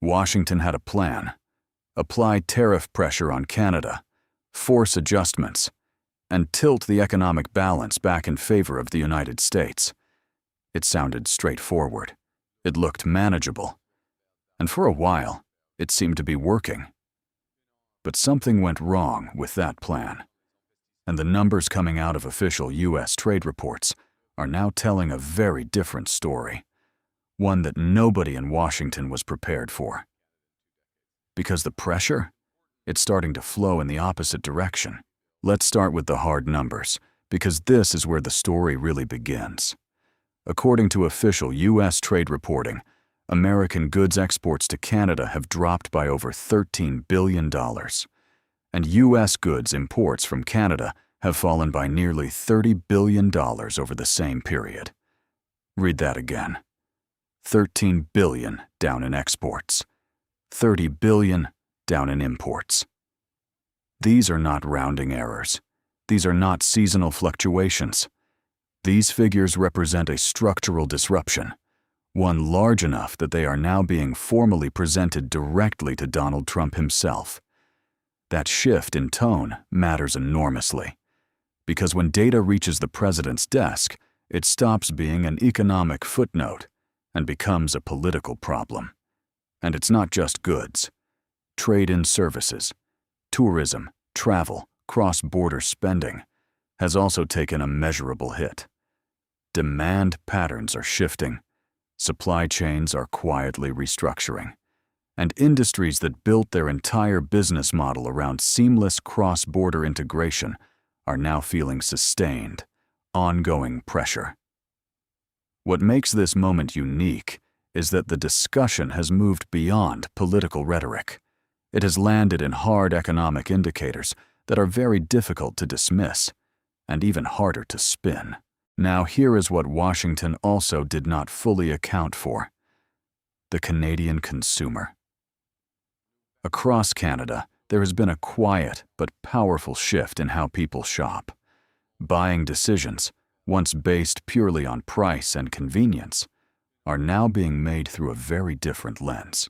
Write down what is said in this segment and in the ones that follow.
Washington had a plan: apply tariff pressure on Canada, force adjustments, and tilt the economic balance back in favor of the United States. It sounded straightforward. It looked manageable. And for a while, it seemed to be working. But something went wrong with that plan. And the numbers coming out of official U.S. trade reports are now telling a very different story, one that nobody in Washington was prepared for. Because the pressure? It's starting to flow in the opposite direction. Let's start with the hard numbers, because this is where the story really begins. According to official U.S. trade reporting, American goods exports to Canada have dropped by over $13 billion, and U.S. goods imports from Canada have fallen by nearly $30 billion over the same period. Read that again. $13 billion down in exports, $30 billion down in imports. These are not rounding errors. These are not seasonal fluctuations. These figures represent a structural disruption, one large enough that they are now being formally presented directly to Donald Trump himself. That shift in tone matters enormously, because when data reaches the president's desk, it stops being an economic footnote and becomes a political problem. And it's not just goods. Trade in services, tourism, travel, cross-border spending has also taken a measurable hit. Demand patterns are shifting, supply chains are quietly restructuring, and industries that built their entire business model around seamless cross-border integration are now feeling sustained, ongoing pressure. What makes this moment unique is that the discussion has moved beyond political rhetoric. It has landed in hard economic indicators that are very difficult to dismiss, and even harder to spin. Now here is what Washington also did not fully account for: the Canadian consumer. Across Canada, there has been a quiet but powerful shift in how people shop. Buying decisions, once based purely on price and convenience, are now being made through a very different lens.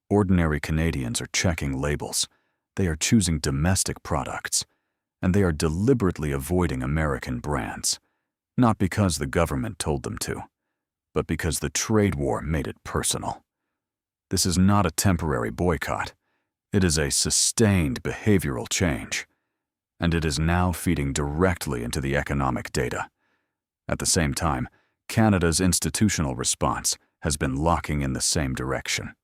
Ordinary Canadians are checking labels, they are choosing domestic products, and they are deliberately avoiding American brands, not because the government told them to, but because the trade war made it personal. This is not a temporary boycott. It is a sustained behavioral change, and it is now feeding directly into the economic data. At the same time, Canada's institutional response has been locking in the same direction.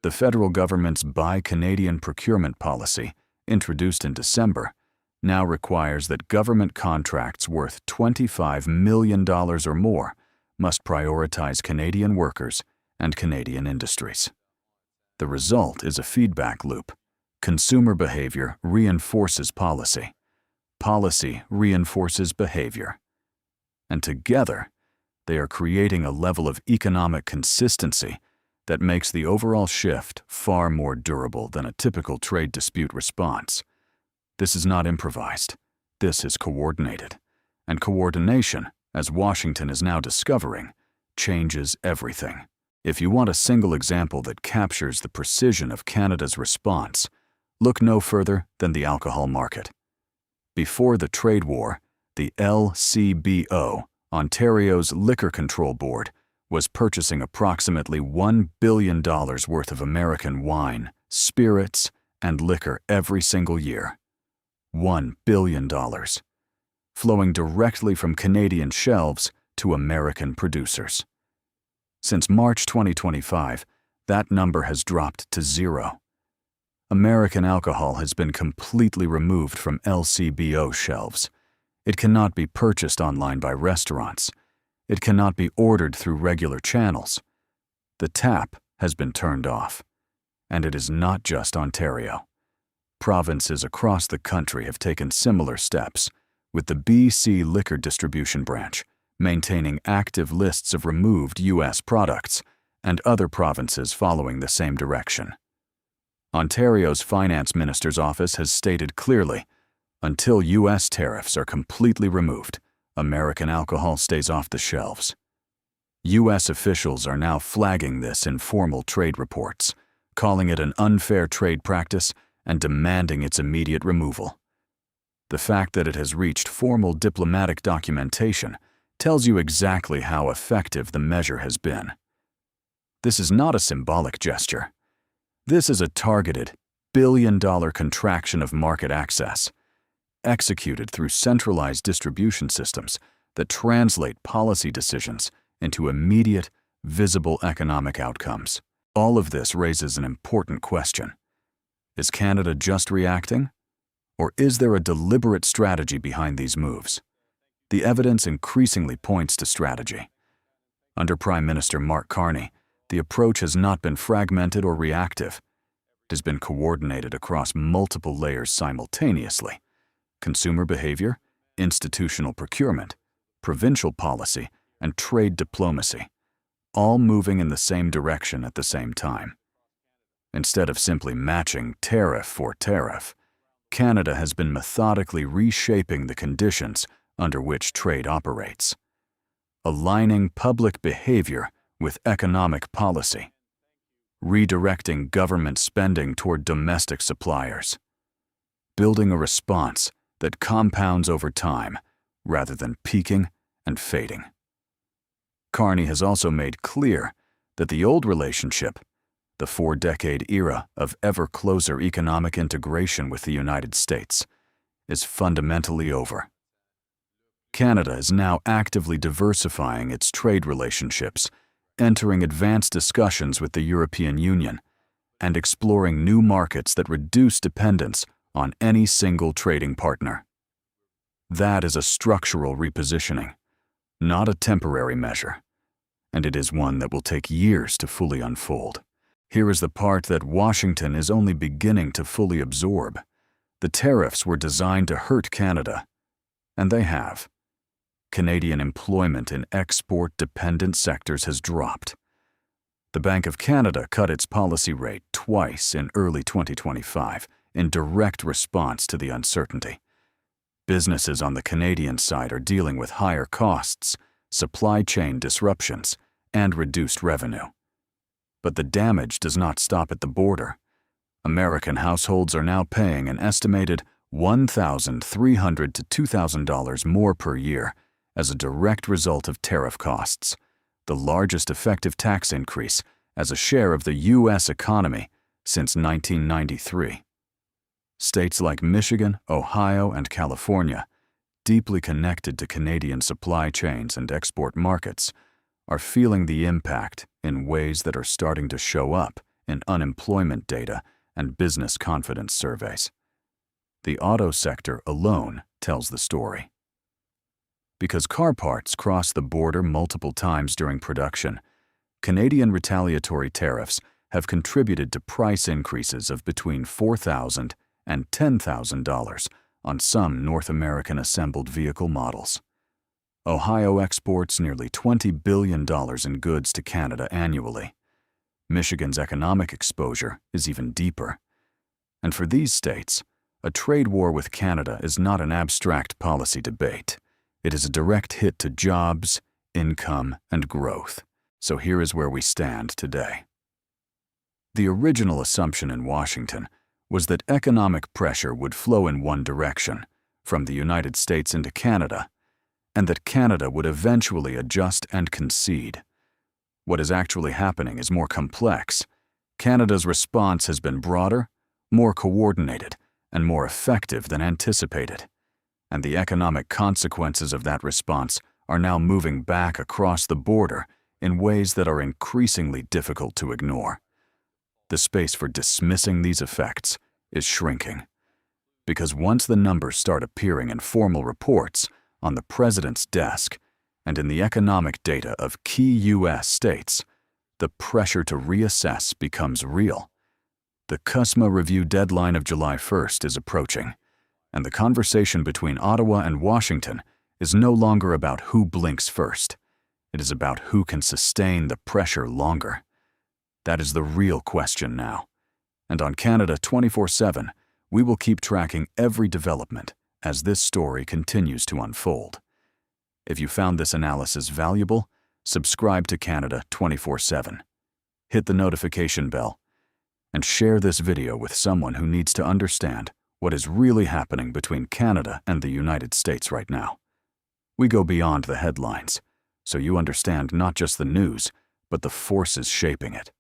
The federal government's Buy Canadian procurement policy, introduced in December, now requires that government contracts worth $25 million or more must prioritize Canadian workers and Canadian industries. The result is a feedback loop. Consumer behavior reinforces policy. Policy reinforces behavior. And together, they are creating a level of economic consistency that makes the overall shift far more durable than a typical trade dispute response. This is not improvised. This is coordinated. And coordination, as Washington is now discovering, changes everything. If you want a single example that captures the precision of Canada's response, look no further than the alcohol market. Before the trade war, the LCBO, Ontario's Liquor Control Board, was purchasing approximately $1 billion worth of American wine, spirits, and liquor every single year. $1 billion, flowing directly from Canadian shelves to American producers. Since March 2025, that number has dropped to zero. American alcohol has been completely removed from LCBO shelves. It cannot be purchased online by restaurants. It cannot be ordered through regular channels. The tap has been turned off. And it is not just Ontario. Provinces across the country have taken similar steps, with the BC Liquor Distribution Branch maintaining active lists of removed U.S. products, and other provinces following the same direction. Ontario's Finance Minister's office has stated clearly, until U.S. tariffs are completely removed, American alcohol stays off the shelves. U.S. officials are now flagging this in formal trade reports, calling it an unfair trade practice and demanding its immediate removal. The fact that it has reached formal diplomatic documentation tells you exactly how effective the measure has been. This is not a symbolic gesture. This is a targeted, billion-dollar contraction of market access, executed through centralized distribution systems that translate policy decisions into immediate, visible economic outcomes. All of this raises an important question. Is Canada just reacting? Or is there a deliberate strategy behind these moves? The evidence increasingly points to strategy. Under Prime Minister Mark Carney, the approach has not been fragmented or reactive. It has been coordinated across multiple layers simultaneously: consumer behavior, institutional procurement, provincial policy, and trade diplomacy, all moving in the same direction at the same time. Instead of simply matching tariff for tariff, Canada has been methodically reshaping the conditions under which trade operates, aligning public behavior with economic policy, redirecting government spending toward domestic suppliers, building a response that compounds over time rather than peaking and fading. Carney has also made clear that the old relationship, the 4-decade era of ever closer economic integration with the United States, is fundamentally over. Canada is now actively diversifying its trade relationships, entering advanced discussions with the European Union, and exploring new markets that reduce dependence on any single trading partner. That is a structural repositioning, not a temporary measure, and it is one that will take years to fully unfold. Here is the part that Washington is only beginning to fully absorb. The tariffs were designed to hurt Canada, and they have. Canadian employment in export-dependent sectors has dropped. The Bank of Canada cut its policy rate twice in early 2025 in direct response to the uncertainty. Businesses on the Canadian side are dealing with higher costs, supply chain disruptions, and reduced revenue. But the damage does not stop at the border. American households are now paying an estimated $1,300 to $2,000 more per year as a direct result of tariff costs, the largest effective tax increase as a share of the U.S. economy since 1993. States like Michigan, Ohio, and California, deeply connected to Canadian supply chains and export markets, are feeling the impact in ways that are starting to show up in unemployment data and business confidence surveys. The auto sector alone tells the story. Because car parts cross the border multiple times during production, Canadian retaliatory tariffs have contributed to price increases of between $4,000 and $10,000 on some North American assembled vehicle models. Ohio exports nearly $20 billion in goods to Canada annually. Michigan's economic exposure is even deeper. And for these states, a trade war with Canada is not an abstract policy debate. It is a direct hit to jobs, income, and growth. So here is where we stand today. The original assumption in Washington was that economic pressure would flow in one direction, from the United States into Canada, and that Canada would eventually adjust and concede. What is actually happening is more complex. Canada's response has been broader, more coordinated, and more effective than anticipated. And the economic consequences of that response are now moving back across the border in ways that are increasingly difficult to ignore. The space for dismissing these effects is shrinking. Because once the numbers start appearing in formal reports, on the president's desk, and in the economic data of key U.S. states, the pressure to reassess becomes real. The CUSMA review deadline of July 1st is approaching, and the conversation between Ottawa and Washington is no longer about who blinks first. It is about who can sustain the pressure longer. That is the real question now. And on Canada 24/7, we will keep tracking every development as this story continues to unfold. If you found this analysis valuable, subscribe to Canada 24/7, hit the notification bell, and share this video with someone who needs to understand what is really happening between Canada and the United States right now. We go beyond the headlines, so you understand not just the news, but the forces shaping it.